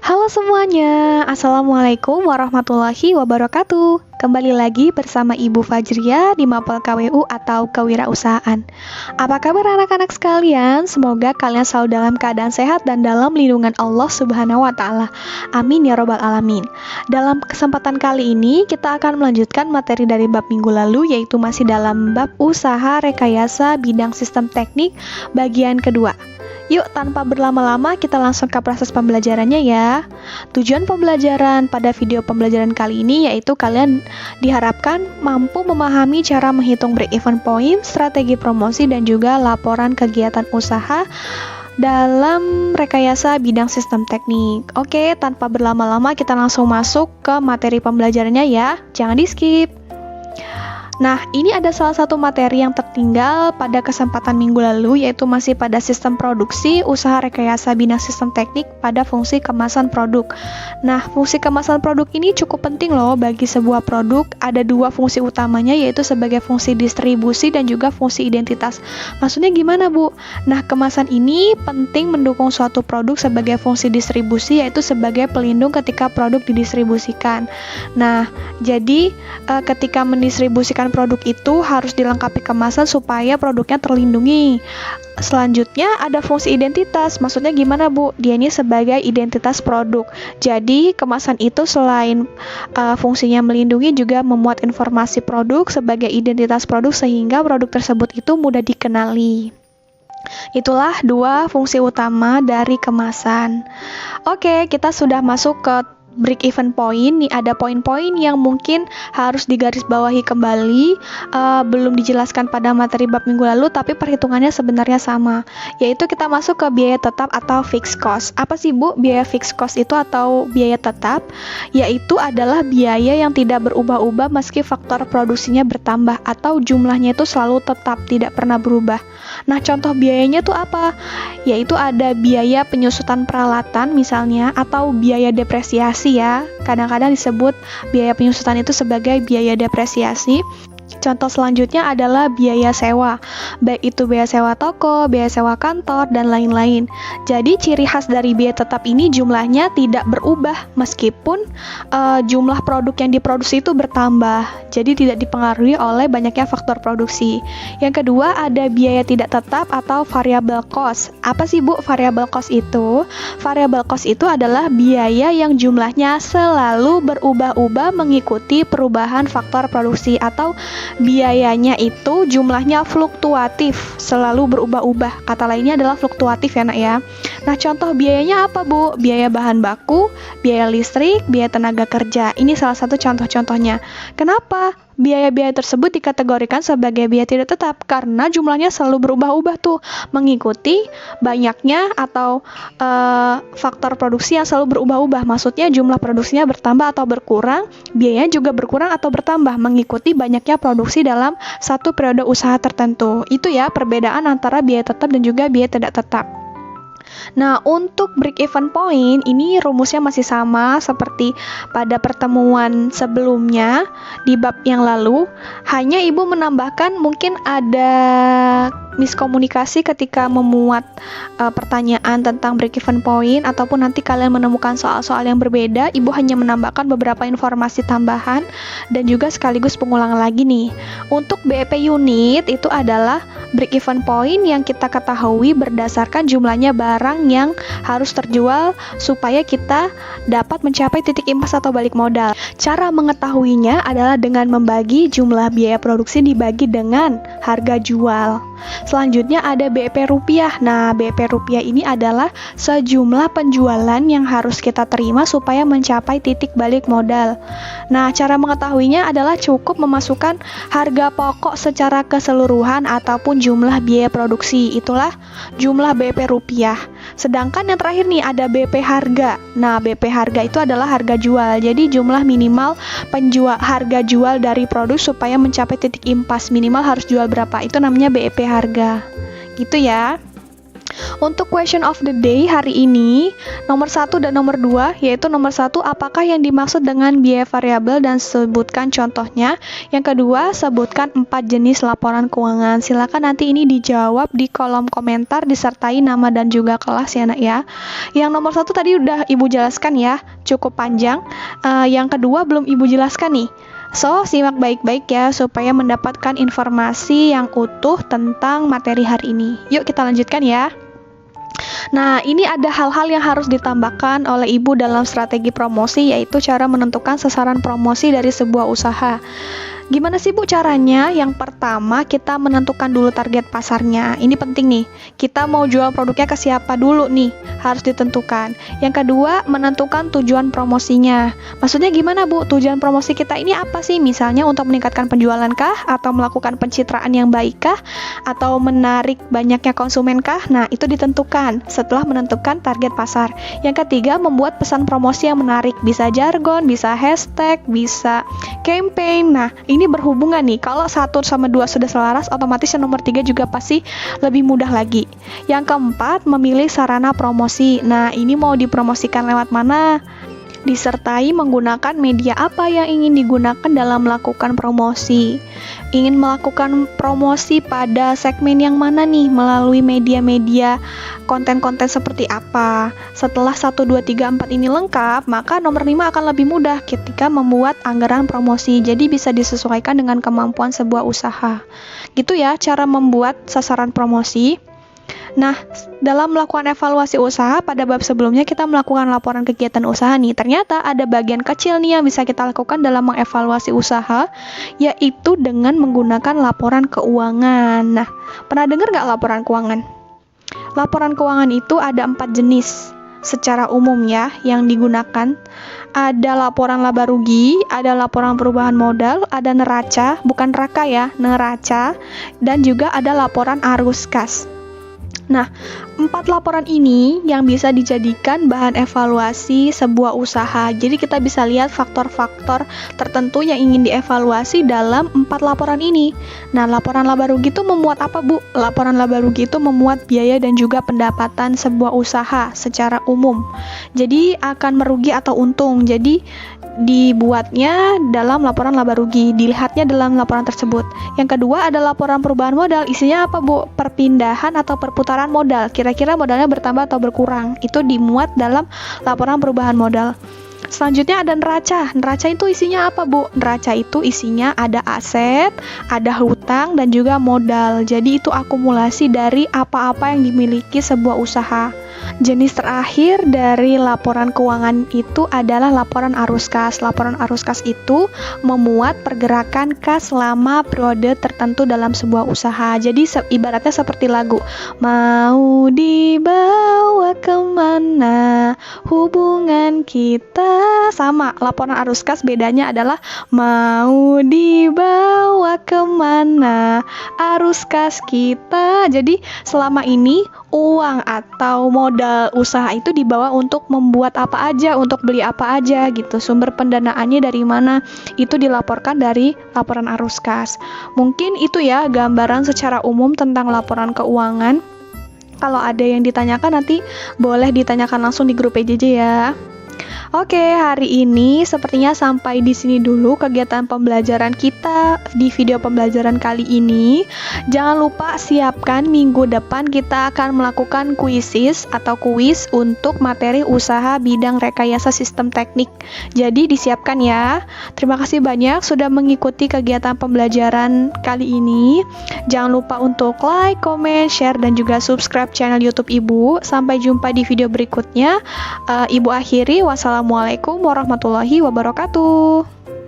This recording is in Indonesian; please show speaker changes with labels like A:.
A: Halo semuanya, Assalamualaikum warahmatullahi wabarakatuh. Kembali lagi bersama Ibu Fajria di Mapel KWU atau Kewirausahaan. Apa kabar anak-anak sekalian? Semoga kalian selalu dalam keadaan sehat dan dalam lindungan Allah Subhanahu wa Ta'ala. Amin ya Robbal 'Alamin. Dalam kesempatan kali ini, kita akan melanjutkan materi dari bab minggu lalu, yaitu masih dalam bab usaha rekayasa bidang sistem teknik bagian kedua. Yuk, tanpa berlama-lama kita langsung ke proses pembelajarannya ya. Tujuan pembelajaran pada video pembelajaran kali ini yaitu kalian diharapkan mampu memahami cara menghitung break-even point, strategi promosi, dan juga laporan kegiatan usaha dalam rekayasa bidang sistem teknik. Oke, tanpa berlama-lama kita langsung masuk ke materi pembelajarannya ya. Jangan di-skip. Nah, ini ada salah satu materi yang tertinggal pada kesempatan minggu lalu, yaitu masih pada sistem produksi, usaha rekayasa bidang sistem teknik pada fungsi kemasan produk. Nah, fungsi kemasan produk ini cukup penting loh bagi sebuah produk. Ada dua fungsi utamanya, yaitu sebagai fungsi distribusi dan juga fungsi identitas. Maksudnya gimana, Bu? Nah, kemasan ini penting mendukung suatu produk sebagai fungsi distribusi, yaitu sebagai pelindung ketika produk didistribusikan. Nah, jadi ketika mendistribusikan produk itu harus dilengkapi kemasan supaya produknya terlindungi. Selanjutnya ada fungsi identitas. Maksudnya gimana, Bu? Dia ini sebagai identitas produk. Jadi kemasan itu selain fungsinya melindungi juga memuat informasi produk sebagai identitas produk sehingga produk tersebut itu mudah dikenali. Itulah dua fungsi utama dari kemasan. Oke, kita sudah masuk ke break-even point. Nih ada poin-poin yang mungkin harus digarisbawahi kembali, belum dijelaskan pada materi bab minggu lalu, tapi perhitungannya sebenarnya sama, yaitu kita masuk ke biaya tetap atau fixed cost. Apa sih, Bu, biaya fixed cost itu atau biaya tetap? Yaitu adalah biaya yang tidak berubah-ubah meski faktor produksinya bertambah atau jumlahnya itu selalu tetap, tidak pernah berubah. Nah, contoh biayanya tuh apa? Yaitu ada biaya penyusutan peralatan misalnya, atau biaya depresiasi ya. Kadang-kadang disebut biaya penyusutan itu sebagai biaya depresiasi. Contoh selanjutnya adalah biaya sewa, baik itu biaya sewa toko, biaya sewa kantor, dan lain-lain. Jadi ciri khas dari biaya tetap ini jumlahnya tidak berubah meskipun jumlah produk yang diproduksi itu bertambah. Jadi tidak dipengaruhi oleh banyaknya faktor produksi. Yang kedua ada biaya tidak tetap atau variable cost. Apa sih, Bu, variable cost itu? Variable cost itu adalah biaya yang jumlahnya selalu berubah-ubah mengikuti perubahan faktor produksi, atau biayanya itu jumlahnya fluktuatif, selalu berubah-ubah. Kata lainnya adalah fluktuatif ya, Nak ya. Nah, contoh biayanya apa, Bu? Biaya bahan baku, biaya listrik, biaya tenaga kerja. Ini salah satu contoh-contohnya. Kenapa biaya-biaya tersebut dikategorikan sebagai biaya tidak tetap? Karena jumlahnya selalu berubah-ubah tuh, mengikuti banyaknya atau faktor produksi yang selalu berubah-ubah. Maksudnya jumlah produksinya bertambah atau berkurang, biayanya juga berkurang atau bertambah mengikuti banyaknya produksi dalam satu periode usaha tertentu. Itu ya perbedaan antara biaya tetap dan juga biaya tidak tetap. Nah, untuk break-even point ini rumusnya masih sama seperti pada pertemuan sebelumnya di bab yang lalu. Hanya Ibu menambahkan mungkin ada miskomunikasi ketika memuat pertanyaan tentang break-even point, ataupun nanti kalian menemukan soal-soal yang berbeda. Ibu hanya menambahkan beberapa informasi tambahan dan juga sekaligus pengulangan lagi nih. Untuk BEP unit itu adalah break-even point yang kita ketahui berdasarkan jumlahnya barang yang harus terjual supaya kita dapat mencapai titik impas atau balik modal. Cara mengetahuinya adalah dengan membagi jumlah biaya produksi dibagi dengan harga jual. Selanjutnya ada BEP rupiah. Nah, BEP rupiah ini adalah sejumlah penjualan yang harus kita terima supaya mencapai titik balik modal. Nah, cara mengetahuinya adalah cukup memasukkan harga pokok secara keseluruhan ataupun jumlah biaya produksi. Itulah jumlah BEP rupiah. Sedangkan yang terakhir nih ada BP harga. Nah, BP harga itu adalah harga jual. Jadi jumlah minimal harga jual dari produk supaya mencapai titik impas, minimal harus jual berapa. Itu namanya BEP harga. Gitu ya. Untuk question of the day hari ini, nomor 1 dan nomor 2, yaitu nomor 1, apakah yang dimaksud dengan biaya variabel dan sebutkan contohnya. Yang kedua, sebutkan 4 jenis laporan keuangan. Silakan nanti ini dijawab di kolom komentar disertai nama dan juga kelas ya nak ya. Yang nomor 1 tadi udah Ibu jelaskan ya, cukup panjang. Yang kedua belum Ibu jelaskan nih. So, simak baik-baik ya supaya mendapatkan informasi yang utuh tentang materi hari ini. Yuk kita lanjutkan ya. Nah, ini ada hal-hal yang harus ditambahkan oleh Ibu dalam strategi promosi, yaitu cara menentukan sasaran promosi dari sebuah usaha. Gimana sih Bu caranya? Yang pertama, kita menentukan dulu target pasarnya. Ini penting nih. Kita mau jual produknya ke siapa dulu nih? Harus ditentukan. Yang kedua, menentukan tujuan promosinya. Maksudnya gimana Bu? Tujuan promosi kita ini apa sih? Misalnya untuk meningkatkan penjualan kah? Atau melakukan pencitraan yang baik kah? Atau menarik banyaknya konsumen kah? Nah, itu ditentukan setelah menentukan target pasar. Yang ketiga, membuat pesan promosi yang menarik. Bisa jargon, bisa hashtag, bisa campaign. Nah, ini berhubungan nih. Kalau 1 sama 2 sudah selaras, otomatis yang nomor 3 juga pasti lebih mudah lagi. Yang keempat, memilih sarana promosi. Nah, ini mau dipromosikan lewat mana? Disertai menggunakan media apa yang ingin digunakan dalam melakukan promosi. Ingin melakukan promosi pada segmen yang mana nih? Melalui media-media konten-konten seperti apa? Setelah 1, 2, 3, 4 ini lengkap, maka nomor 5 akan lebih mudah ketika membuat anggaran promosi. Jadi bisa disesuaikan dengan kemampuan sebuah usaha. Gitu ya cara membuat sasaran promosi. Nah, dalam melakukan evaluasi usaha, pada bab sebelumnya kita melakukan laporan kegiatan usaha nih. Ternyata ada bagian kecil nih yang bisa kita lakukan dalam mengevaluasi usaha, yaitu dengan menggunakan laporan keuangan. Nah, pernah dengar nggak laporan keuangan? Laporan keuangan itu ada 4 jenis secara umum ya yang digunakan. Ada laporan laba rugi, ada laporan perubahan modal, ada neraca, bukan raka ya, neraca, dan juga ada laporan arus kas. Nah, 4 laporan ini yang bisa dijadikan bahan evaluasi sebuah usaha. Jadi kita bisa lihat faktor-faktor tertentu yang ingin dievaluasi dalam 4 laporan ini. Nah, laporan laba rugi itu memuat apa, Bu? Laporan laba rugi itu memuat biaya dan juga pendapatan sebuah usaha secara umum. Jadi akan merugi atau untung. Jadi dibuatnya dalam laporan laba rugi, dilihatnya dalam laporan tersebut. Yang kedua ada laporan perubahan modal. Isinya apa, Bu? Perpindahan atau perputaran modal. Kira-kira modalnya bertambah atau berkurang. Itu dimuat dalam laporan perubahan modal. Selanjutnya ada neraca. Neraca itu isinya apa, Bu? Neraca itu isinya ada aset, ada hutang, dan juga modal. Jadi itu akumulasi dari apa-apa yang dimiliki sebuah usaha. Jenis terakhir dari laporan keuangan itu adalah laporan arus kas. Laporan arus kas itu memuat pergerakan kas selama periode tertentu dalam sebuah usaha. Jadi ibaratnya seperti lagu. Mau dibawa kemana hubungan kita? Sama, laporan arus kas bedanya adalah mau dibawa kemana arus kas kita. Jadi selama ini uang atau modal usaha itu dibawa untuk membuat apa aja, untuk beli apa aja gitu. Sumber pendanaannya dari mana? Itu dilaporkan dari laporan arus kas. Mungkin itu ya gambaran secara umum tentang laporan keuangan. Kalau ada yang ditanyakan nanti boleh ditanyakan langsung di grup PJJ ya. Oke, hari ini sepertinya sampai di sini dulu kegiatan pembelajaran kita di video pembelajaran kali ini. Jangan lupa siapkan minggu depan kita akan melakukan kuisis atau kuis untuk materi usaha bidang rekayasa sistem teknik. Jadi disiapkan ya. Terima kasih banyak sudah mengikuti kegiatan pembelajaran kali ini. Jangan lupa untuk like, comment, share, dan juga subscribe channel YouTube Ibu. Sampai jumpa di video berikutnya. Ibu akhiri, wassalamualaikum warahmatullahi wabarakatuh.